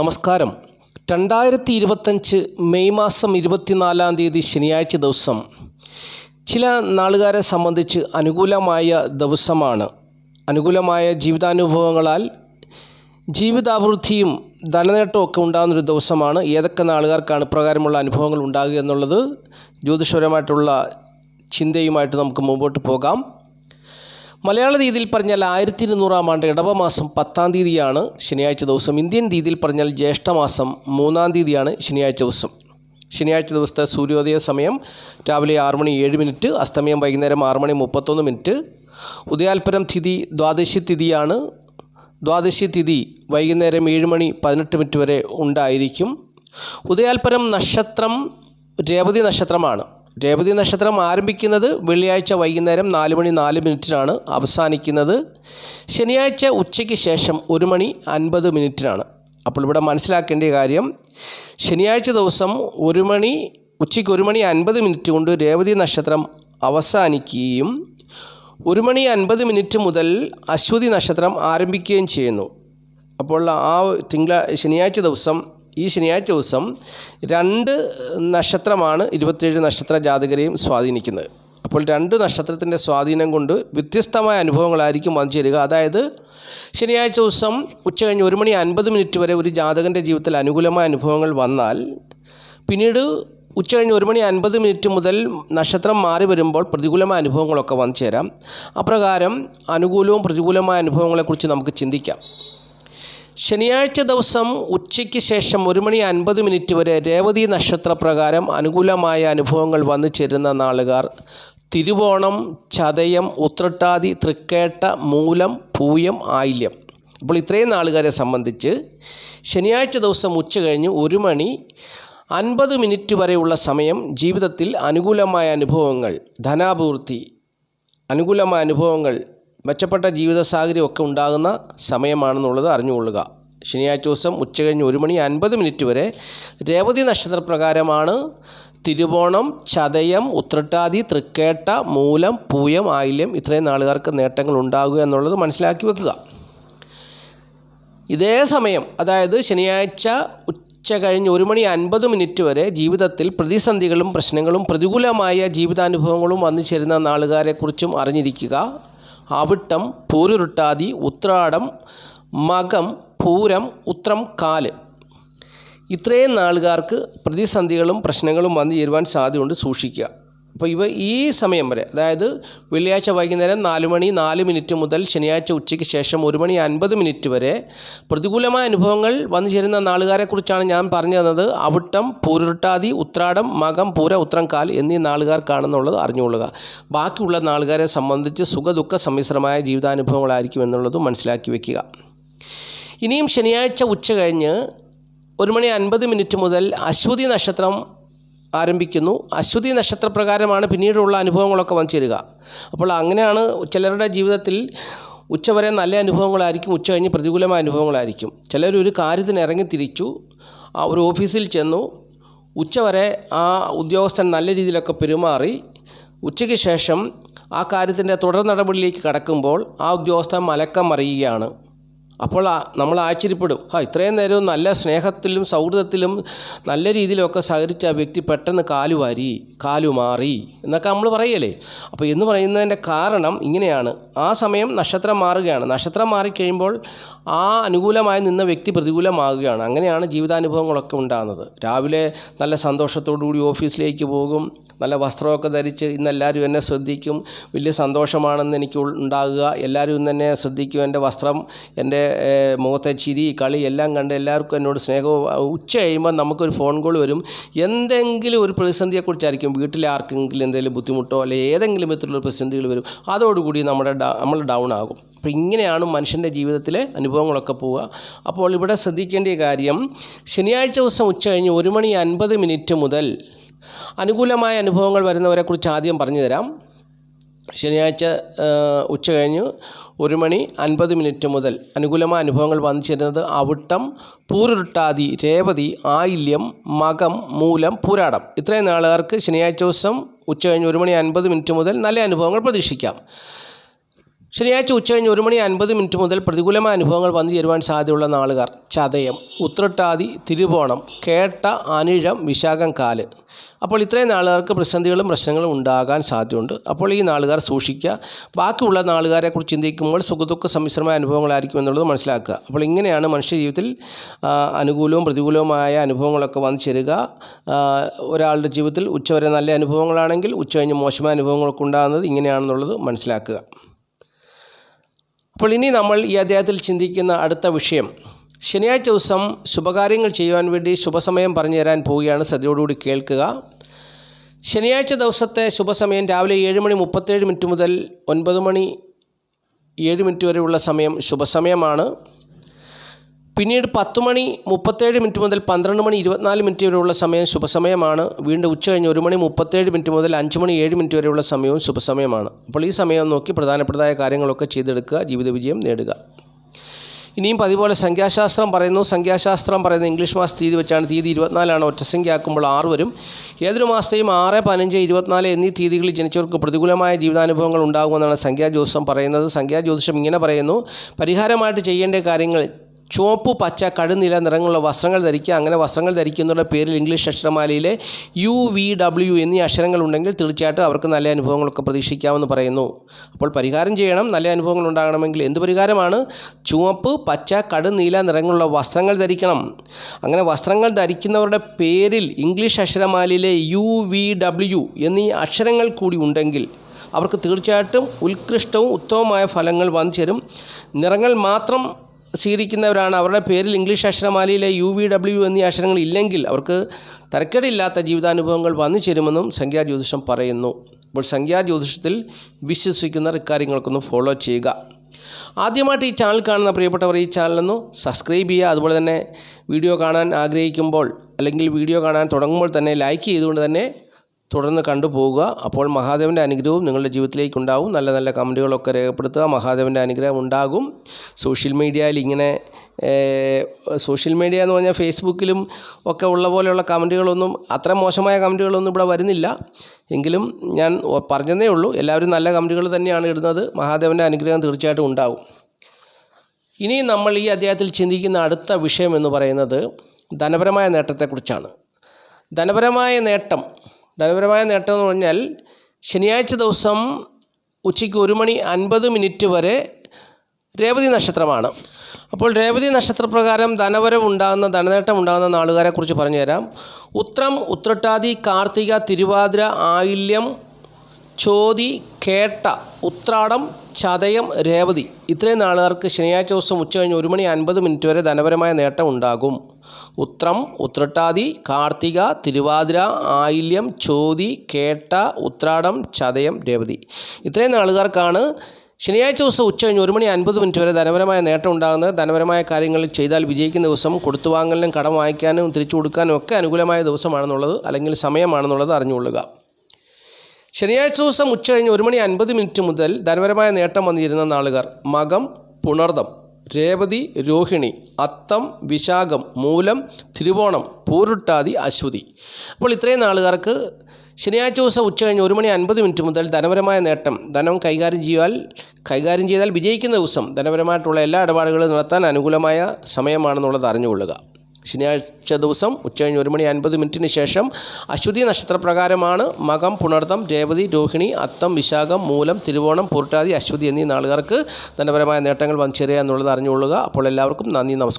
നമസ്കാരം. 2025 മെയ് മാസം 24-ാം തീയതി ശനിയാഴ്ച ദിവസം ചില നാളുകാരെ സംബന്ധിച്ച് അനുകൂലമായ ദിവസമാണ്. അനുകൂലമായ ജീവിതാനുഭവങ്ങളാൽ ജീവിതാഭിവൃദ്ധിയും ധനനേട്ടവും ഒക്കെ ഉണ്ടാകുന്നൊരു ദിവസമാണ്. ഏതൊക്കെ നാളുകാർക്കാണ് ഇപ്രകാരമുള്ള അനുഭവങ്ങൾ ഉണ്ടാകുക എന്നുള്ളത് ജ്യോതിഷപരമായിട്ടുള്ള ചിന്തയുമായിട്ട് നമുക്ക് മുമ്പോട്ട് പോകാം. മലയാള രീതിയിൽ പറഞ്ഞാൽ 1200-ാം ആണ്ട് ഇടവമാസം 10-ാം തീയതിയാണ് ശനിയാഴ്ച ദിവസം. ഇന്ത്യൻ രീതിയിൽ പറഞ്ഞാൽ ജ്യേഷ്ഠമാസം 3-ാം തീയതിയാണ് ശനിയാഴ്ച ദിവസം. ശനിയാഴ്ച ദിവസത്തെ സൂര്യോദയ സമയം രാവിലെ 6:07, അസ്തമയം വൈകുന്നേരം 6:31. ഉദയാൽപരം തിഥി ദ്വാദശി തിഥിയാണ്. ദ്വാദശി തിഥി വൈകുന്നേരം 7:18 വരെ ഉണ്ടായിരിക്കും. ഉദയാൽപരം നക്ഷത്രം രേവതി നക്ഷത്രമാണ്. രേവതി നക്ഷത്രം ആരംഭിക്കുന്നത് വെള്ളിയാഴ്ച വൈകുന്നേരം 4:04 അവസാനിക്കുന്നത് ശനിയാഴ്ച ഉച്ചയ്ക്ക് ശേഷം 1:50. അപ്പോൾ ഇവിടെ മനസ്സിലാക്കേണ്ട കാര്യം, ശനിയാഴ്ച ദിവസം ഉച്ചയ്ക്ക് 1:50 കൊണ്ട് രേവതി നക്ഷത്രം അവസാനിക്കുകയും 1:50 മുതൽ അശ്വതി നക്ഷത്രം ആരംഭിക്കുകയും ചെയ്യുന്നു. അപ്പോൾ ഈ ശനിയാഴ്ച ദിവസം 2 നക്ഷത്രമാണ് 27 നക്ഷത്ര ജാതകരെയും സ്വാധീനിക്കുന്നത്. അപ്പോൾ 2 നക്ഷത്രത്തിൻ്റെ സ്വാധീനം കൊണ്ട് വ്യത്യസ്തമായ അനുഭവങ്ങളായിരിക്കും വന്നു ചേരുക. അതായത് ശനിയാഴ്ച ദിവസം ഉച്ചകഴിഞ്ഞ് 1:50 വരെ ഒരു ജാതകൻ്റെ ജീവിതത്തിൽ അനുകൂലമായ അനുഭവങ്ങൾ വന്നാൽ, പിന്നീട് ഉച്ചകഴിഞ്ഞ് 1:50 മുതൽ നക്ഷത്രം മാറി വരുമ്പോൾ പ്രതികൂലമായ അനുഭവങ്ങളൊക്കെ വന്നു ചേരാം. അപ്രകാരം അനുകൂലവും പ്രതികൂലമായ അനുഭവങ്ങളെക്കുറിച്ച് നമുക്ക് ചിന്തിക്കാം. ശനിയാഴ്ച ദിവസം ഉച്ചയ്ക്ക് ശേഷം 1:50 വരെ രേവതി നക്ഷത്രപ്രകാരം അനുകൂലമായ അനുഭവങ്ങൾ വന്നു ചേരുന്ന നാളുകാർ തിരുവോണം, ചതയം, ഉത്രട്ടാതി, തൃക്കേട്ട, മൂലം, പൂയം, ആയില്യം. അപ്പോൾ ഇത്രയും നാളുകാരെ സംബന്ധിച്ച് ശനിയാഴ്ച ദിവസം ഉച്ച കഴിഞ്ഞ് 1:50 വരെയുള്ള സമയം ജീവിതത്തിൽ അനുകൂലമായ അനുഭവങ്ങൾ, ധനാഭിവൃദ്ധി, അനുകൂലമായ അനുഭവങ്ങൾ, മെച്ചപ്പെട്ട ജീവിത സാഹചര്യം ഒക്കെ ഉണ്ടാകുന്ന സമയമാണെന്നുള്ളത് അറിഞ്ഞുകൊള്ളുക. ശനിയാഴ്ച ദിവസം ഉച്ചകഴിഞ്ഞ് 1:50 വരെ രേവതി നക്ഷത്രപ്രകാരമാണ് തിരുവോണം, ചതയം, ഉത്രട്ടാതി, തൃക്കേട്ട, മൂലം, പൂയം, ആയില്യം ഇത്രയും നാളുകാർക്ക് നേട്ടങ്ങൾ ഉണ്ടാകുക എന്നുള്ളത് മനസ്സിലാക്കി വെക്കുക. ഇതേ സമയം, അതായത് ശനിയാഴ്ച ഉച്ച കഴിഞ്ഞ് 1:50 വരെ ജീവിതത്തിൽ പ്രതിസന്ധികളും പ്രശ്നങ്ങളും പ്രതികൂലമായ ജീവിതാനുഭവങ്ങളും വന്നു ചേരുന്ന നാളുകാരെക്കുറിച്ചും അറിഞ്ഞിരിക്കുക. അവിട്ടം, പൂരുരുട്ടാതി, ഉത്രാടം, മകം, പൂരം, ഉത്രം, കാല് ഇത്രയും നാളുകാർക്ക് പ്രതിസന്ധികളും പ്രശ്നങ്ങളും വന്നു ചേരുവാൻ സാധ്യതയുണ്ട്. സൂക്ഷിക്കുക. അപ്പോൾ ഈ സമയം വരെ, അതായത് വെള്ളിയാഴ്ച വൈകുന്നേരം 4:04 മുതൽ ശനിയാഴ്ച ഉച്ചയ്ക്ക് ശേഷം 1:50 വരെ പ്രതികൂലമായ അനുഭവങ്ങൾ വന്നു ചേരുന്ന നാളുകാരെക്കുറിച്ചാണ് ഞാൻ പറഞ്ഞു തന്നത്. അവിട്ടം, പൂരുരുട്ടാതി, ഉത്രാടം, മകം, പൂര, ഉത്രം, കാൽ എന്നീ നാളുകാർക്കാണെന്നുള്ളത് അറിഞ്ഞുകൊള്ളുക. ബാക്കിയുള്ള നാളുകാരെ സംബന്ധിച്ച് സുഖദുഃഖ സമ്മിശ്രമായ ജീവിതാനുഭവങ്ങളായിരിക്കും എന്നുള്ളത് മനസ്സിലാക്കി വയ്ക്കുക. ഇനിയും ശനിയാഴ്ച ഉച്ച കഴിഞ്ഞ് 1:50 മുതൽ അശ്വതി നക്ഷത്രം ആരംഭിക്കുന്നു. അശ്വതി നക്ഷത്രപ്രകാരമാണ് പിന്നീടുള്ള അനുഭവങ്ങളൊക്കെ വന്നു ചേരുക. അപ്പോൾ അങ്ങനെയാണ് ചിലരുടെ ജീവിതത്തിൽ ഉച്ചവരെ നല്ല അനുഭവങ്ങളായിരിക്കും, ഉച്ച കഴിഞ്ഞ് പ്രതികൂലമായ അനുഭവങ്ങളായിരിക്കും. ചിലരൊരു കാര്യത്തിന് ഇറങ്ങിത്തിരിച്ചു, ഒരു ഓഫീസിൽ ചെന്നു, ഉച്ചവരെ ആ ഉദ്യോഗസ്ഥൻ നല്ല രീതിയിലൊക്കെ പെരുമാറി, ഉച്ചയ്ക്ക് ശേഷം ആ കാര്യത്തിൻ്റെ തുടർ നടപടിയിലേക്ക് കടക്കുമ്പോൾ ആ ഉദ്യോഗസ്ഥൻ മലക്കം മറിയുകയാണ്. അപ്പോൾ നമ്മൾ ആശ്ചര്യപ്പെടും, ഇത്രയും നേരവും നല്ല സ്നേഹത്തിലും സൗഹൃദത്തിലും നല്ല രീതിയിലൊക്കെ സഹകരിച്ച ആ വ്യക്തി പെട്ടെന്ന് കാലുമാറി എന്നൊക്കെ നമ്മൾ പറയല്ലേ. അപ്പോൾ എന്ന് പറയുന്നതിൻ്റെ കാരണം ഇങ്ങനെയാണ്. ആ സമയം നക്ഷത്രം മാറുകയാണ്. നക്ഷത്രം മാറിക്കഴിയുമ്പോൾ ആ അനുകൂലമായി നിന്ന വ്യക്തി പ്രതികൂലമാകുകയാണ്. അങ്ങനെയാണ് ജീവിതാനുഭവങ്ങളൊക്കെ ഉണ്ടാകുന്നത്. രാവിലെ നല്ല സന്തോഷത്തോടു കൂടി ഓഫീസിലേക്ക് പോകും, നല്ല വസ്ത്രമൊക്കെ ധരിച്ച് ഇന്നെല്ലാവരും എന്നെ ശ്രദ്ധിക്കും, വലിയ സന്തോഷമാണെന്ന് എനിക്ക് ഉണ്ടാകുക, എല്ലാവരും ഇന്ന് എന്നെ ശ്രദ്ധിക്കും, എൻ്റെ വസ്ത്രം, എൻ്റെ മുഖത്തെ ചിരി, കളി എല്ലാം കണ്ട് എല്ലാവർക്കും എന്നോട് സ്നേഹവും. ഉച്ച കഴിയുമ്പോൾ നമുക്കൊരു ഫോൺ കോൾ വരും, എന്തെങ്കിലും ഒരു പ്രതിസന്ധിയെക്കുറിച്ചായിരിക്കും. വീട്ടിലെ ആർക്കെങ്കിലും എന്തെങ്കിലും ബുദ്ധിമുട്ടോ അല്ലെങ്കിൽ ഏതെങ്കിലും വിധത്തിലുള്ള പ്രതിസന്ധികൾ വരും. അതോടുകൂടി നമ്മൾ ഡൗൺ ആകും. അപ്പോൾ ഇങ്ങനെയാണ് മനുഷ്യൻ്റെ ജീവിതത്തിലെ അനുഭവങ്ങളൊക്കെ പോവുക. അപ്പോൾ ഇവിടെ ശ്രദ്ധിക്കേണ്ട കാര്യം, ശനിയാഴ്ച ദിവസം ഉച്ച കഴിഞ്ഞ് 1:50 മുതൽ അനുകൂലമായ അനുഭവങ്ങൾ വരുന്നവരെക്കുറിച്ച് ആദ്യം പറഞ്ഞു തരാം. ശനിയാഴ്ച ഉച്ച കഴിഞ്ഞ് 1:50 മുതൽ അനുകൂലമായ അനുഭവങ്ങൾ വന്നു ചേരുന്നത് അവിട്ടം, പൂരുരുട്ടാതി, രേവതി, ആയില്യം, മകം, മൂലം, പൂരാടം ഇത്രയും നാളുകാർക്ക് ശനിയാഴ്ച ദിവസം ഉച്ച കഴിഞ്ഞ് 1:50 മുതൽ നല്ല അനുഭവങ്ങൾ പ്രതീക്ഷിക്കാം. ശനിയാഴ്ച ഉച്ചകഴിഞ്ഞ് 1:50 മുതൽ പ്രതികൂലമായ അനുഭവങ്ങൾ വന്നു ചേരുവാൻ സാധ്യതയുള്ള നാളുകാർ: ചതയം, ഉത്രട്ടാതി, തിരുവോണം, കേട്ട, അനിഴം, വിശാഖം, കാല്. അപ്പോൾ ഇത്രയും നാളുകാർക്ക് പ്രതിസന്ധികളും പ്രശ്നങ്ങളും ഉണ്ടാകാൻ സാധ്യതയുണ്ട്. അപ്പോൾ ഈ നാളുകാർ സൂക്ഷിക്കുക. ബാക്കിയുള്ള നാളുകാരെക്കുറിച്ച് ചിന്തിക്കുമ്പോൾ സുഖദുഃഖ സമ്മിശ്രമായ അനുഭവങ്ങളായിരിക്കും എന്നുള്ളത് മനസ്സിലാക്കുക. അപ്പോൾ ഇങ്ങനെയാണ് മനുഷ്യ ജീവിതത്തിൽ അനുകൂലവും പ്രതികൂലവുമായ അനുഭവങ്ങളൊക്കെ വന്നു ചേരുക. ഒരാളുടെ ജീവിതത്തിൽ ഉച്ചവരെ നല്ല അനുഭവങ്ങളാണെങ്കിൽ ഉച്ചകഴിഞ്ഞ് മോശമായ അനുഭവങ്ങളൊക്കെ ഉണ്ടാകുന്നത് ഇങ്ങനെയാണെന്നുള്ളത് മനസ്സിലാക്കുക. അപ്പോൾ ഇനി നമ്മൾ ഈ അധ്യായത്തിൽ ചിന്തിക്കുന്ന അടുത്ത വിഷയം, ശനിയാഴ്ച ദിവസം ശുഭകാര്യങ്ങൾ ചെയ്യുവാൻ വേണ്ടി ശുഭസമയം പറഞ്ഞു തരാൻ പോവുകയാണ്. ശ്രദ്ധയോടുകൂടി കേൾക്കുക. ശനിയാഴ്ച ദിവസത്തെ ശുഭസമയം രാവിലെ 7:37 മുതൽ 9:07 വരെയുള്ള സമയം ശുഭസമയമാണ്. പിന്നീട് 10:37 മുതൽ 12:24 വരെയുള്ള സമയം ശുഭസമയമാണ്. വീണ്ടും ഉച്ചകഴിഞ്ഞ് 1:37 മുതൽ 5:07 വരെയുള്ള സമയവും ശുഭസമയമാണ്. അപ്പോൾ ഈ സമയം നോക്കി പ്രധാനപ്പെട്ടതായ കാര്യങ്ങളൊക്കെ ചെയ്തെടുക്കുക, ജീവിത വിജയം നേടുക. ഇനിയും പതിപോലെ സംഖ്യാശാസ്ത്രം പറയുന്നു. സംഖ്യാശാസ്ത്രം പറയുന്നത് ഇംഗ്ലീഷ് മാസ തീയതി വെച്ചാണ്. തീയതി 24 ഒറ്റസംഖ്യ ആക്കുമ്പോൾ 6 വരും. ഏതൊരു മാസത്തെയും 6, 15, 24 എന്നീ തീയതികളിൽ ജനിച്ചവർക്ക് പ്രതികൂലമായ ജീവിതാനുഭവങ്ങൾ ഉണ്ടാകുമെന്നാണ് സംഖ്യാജ്യോതിഷം പറയുന്നത്. സംഖ്യാജ്യോതിഷം ഇങ്ങനെ പറയുന്നു: പരിഹാരമായിട്ട് ചെയ്യേണ്ട കാര്യങ്ങൾ: ചുവപ്പ്, പച്ച, കടുനീല നിറങ്ങളുള്ള വസ്ത്രങ്ങൾ ധരിക്കുക. അങ്ങനെ വസ്ത്രങ്ങൾ ധരിക്കുന്നവരുടെ പേരിൽ ഇംഗ്ലീഷ് അക്ഷരമാലയിലെ UVW എന്നീ അക്ഷരങ്ങൾ ഉണ്ടെങ്കിൽ തീർച്ചയായിട്ടും അവർക്ക് നല്ല അനുഭവങ്ങളൊക്കെ പ്രതീക്ഷിക്കാമെന്ന് പറയുന്നു. അപ്പോൾ പരിഹാരം ചെയ്യണം. നല്ല അനുഭവങ്ങൾ ഉണ്ടാകണമെങ്കിൽ എന്ത് പരിഹാരമാണ്? ചുവപ്പ്, പച്ച, കടുനീല നിറങ്ങളുള്ള വസ്ത്രങ്ങൾ ധരിക്കണം. അങ്ങനെ വസ്ത്രങ്ങൾ ധരിക്കുന്നവരുടെ പേരിൽ ഇംഗ്ലീഷ് അക്ഷരമാലയിലെ UVW എന്നീ അക്ഷരങ്ങൾ കൂടി ഉണ്ടെങ്കിൽ അവർക്ക് തീർച്ചയായിട്ടും ഉത്കൃഷ്ടവും ഉത്തമമായ ഫലങ്ങൾ വന്നു ചേരും. നിറങ്ങൾ മാത്രം സ്വീകരിക്കുന്നവരാണ് അവരുടെ പേരിൽ ഇംഗ്ലീഷ് അക്ഷരമാലയിലെ UVW എന്നീ അക്ഷരങ്ങൾ ഇല്ലെങ്കിൽ അവർക്ക് തരക്കേടില്ലാത്ത ജീവിതാനുഭവങ്ങൾ വന്നു ചേരുമെന്നും സംഖ്യാജ്യോതിഷം പറയുന്നു. അപ്പോൾ സംഖ്യാജ്യോതിഷത്തിൽ വിശ്വസിക്കുന്നവർ ഇക്കാര്യങ്ങൾക്കൊന്ന് ഫോളോ ചെയ്യുക. ആദ്യമായിട്ട് ഈ ചാനൽ കാണുന്ന പ്രിയപ്പെട്ടവർ ഈ ചാനലൊന്ന് സബ്സ്ക്രൈബ് ചെയ്യുക. അതുപോലെ തന്നെ വീഡിയോ കാണാൻ ആഗ്രഹിക്കുമ്പോൾ അല്ലെങ്കിൽ വീഡിയോ കാണാൻ തുടങ്ങുമ്പോൾ തന്നെ ലൈക്ക് ചെയ്തുകൊണ്ട് തന്നെ തുടർന്ന് കണ്ടുപോവുക. അപ്പോൾ മഹാദേവൻ്റെ അനുഗ്രഹവും നിങ്ങളുടെ ജീവിതത്തിലേക്ക് ഉണ്ടാവും. നല്ല നല്ല കമൻറ്റുകളൊക്കെ രേഖപ്പെടുത്തുക. മഹാദേവൻ്റെ അനുഗ്രഹം ഉണ്ടാകും. സോഷ്യൽ മീഡിയയിൽ ഇങ്ങനെ സോഷ്യൽ മീഡിയ എന്ന് പറഞ്ഞാൽ ഫേസ്ബുക്കിലും ഒക്കെ ഉള്ള പോലെയുള്ള കമൻറ്റുകളൊന്നും, അത്ര മോശമായ കമൻറ്റുകളൊന്നും ഇവിടെ വരുന്നില്ല. എങ്കിലും ഞാൻ പറഞ്ഞതേ ഉള്ളൂ, എല്ലാവരും നല്ല കമൻറ്റുകൾ തന്നെയാണ് ഇടുന്നത്. മഹാദേവൻ്റെ അനുഗ്രഹം തീർച്ചയായിട്ടും ഉണ്ടാകും. ഇനി നമ്മൾ ഈ അധ്യായത്തിൽ ചിന്തിക്കുന്ന അടുത്ത വിഷയം എന്ന് പറയുന്നത് ധനപരമായ നേട്ടത്തെക്കുറിച്ചാണ്. ധനപരമായ നേട്ടം എന്ന് പറഞ്ഞാൽ ശനിയാഴ്ച ദിവസം ഉച്ചയ്ക്ക് 1:50 വരെ രേവതി നക്ഷത്രമാണ്. അപ്പോൾ രേവതി നക്ഷത്രപ്രകാരം ധനനേട്ടം ഉണ്ടാകുന്ന നാളുകാരെക്കുറിച്ച് പറഞ്ഞുതരാം. ഉത്രം, ഉത്രട്ടാതി, കാർത്തിക, തിരുവാതിര, ആയില്യം, ചോതി, കേട്ട, ഉത്രാടം, ചതയം, രേവതി ഇത്രയും നാളുകാർക്ക് ശനിയാഴ്ച ദിവസം ഉച്ചകഴിഞ്ഞ് 1:50 വരെ ധനപരമായ നേട്ടം ഉണ്ടാകും. ഉത്രം, ഉത്രട്ടാതി, കാർത്തിക, തിരുവാതിര, ആയില്യം, ചോതി, കേട്ട, ഉത്രാടം, ചതയം, രേവതി ഇത്രയും നാളുകാർക്കാണ് ശനിയാഴ്ച ദിവസം ഉച്ചകഴിഞ്ഞ് 1:50 വരെ ധനപരമായ നേട്ടം ഉണ്ടാകുന്നത്. ധനപരമായ കാര്യങ്ങൾ ചെയ്താൽ വിജയിക്കുന്ന ദിവസം, കൊടുത്തുവാങ്ങലിനും കടം വാങ്ങിക്കാനും തിരിച്ചു കൊടുക്കാനും ഒക്കെ അനുകൂലമായ ദിവസമാണെന്നുള്ളത് അല്ലെങ്കിൽ സമയമാണെന്നുള്ളത് അറിഞ്ഞുകൊള്ളുക. ശനിയാഴ്ച ദിവസം ഉച്ചകഴിഞ്ഞ് 1:50 മുതൽ ധനപരമായ നേട്ടം വന്നിരുന്ന നാളുകാർ: മകം, പുണർദം, രേവതി, രോഹിണി, അത്തം, വിശാഖം, മൂലം, തിരുവോണം, പൂരുട്ടാതി, അശ്വതി. അപ്പോൾ ഇത്രയും നാളുകാർക്ക് ശനിയാഴ്ച ദിവസം ഉച്ചകഴിഞ്ഞ് 1:50 മുതൽ ധനപരമായ നേട്ടം, ധനം കൈകാര്യം ചെയ്താൽ വിജയിക്കുന്ന ദിവസം, ധനപരമായിട്ടുള്ള എല്ലാ ഇടപാടുകളും നടത്താൻ അനുകൂലമായ സമയമാണെന്നുള്ളത് അറിഞ്ഞുകൊള്ളുക. ശനിയാഴ്ച ദിവസം ഉച്ചകഴിഞ്ഞ് 1:50 ശേഷം അശ്വതി നക്ഷത്രപ്രകാരമാണ് മകം, പുണർദം, രേവതി, രോഹിണി, അത്തം, വിശാഖം, മൂലം, തിരുവോണം, പൂരുട്ടാതി, അശ്വതി എന്നീ നാളുകാർക്ക് ധനപരമായ നേട്ടങ്ങൾ വന്നു ചേരുക എന്നുള്ളത് അറിഞ്ഞുകൊള്ളുക. അപ്പോൾ എല്ലാവർക്കും നന്ദി, നമസ്കാരം.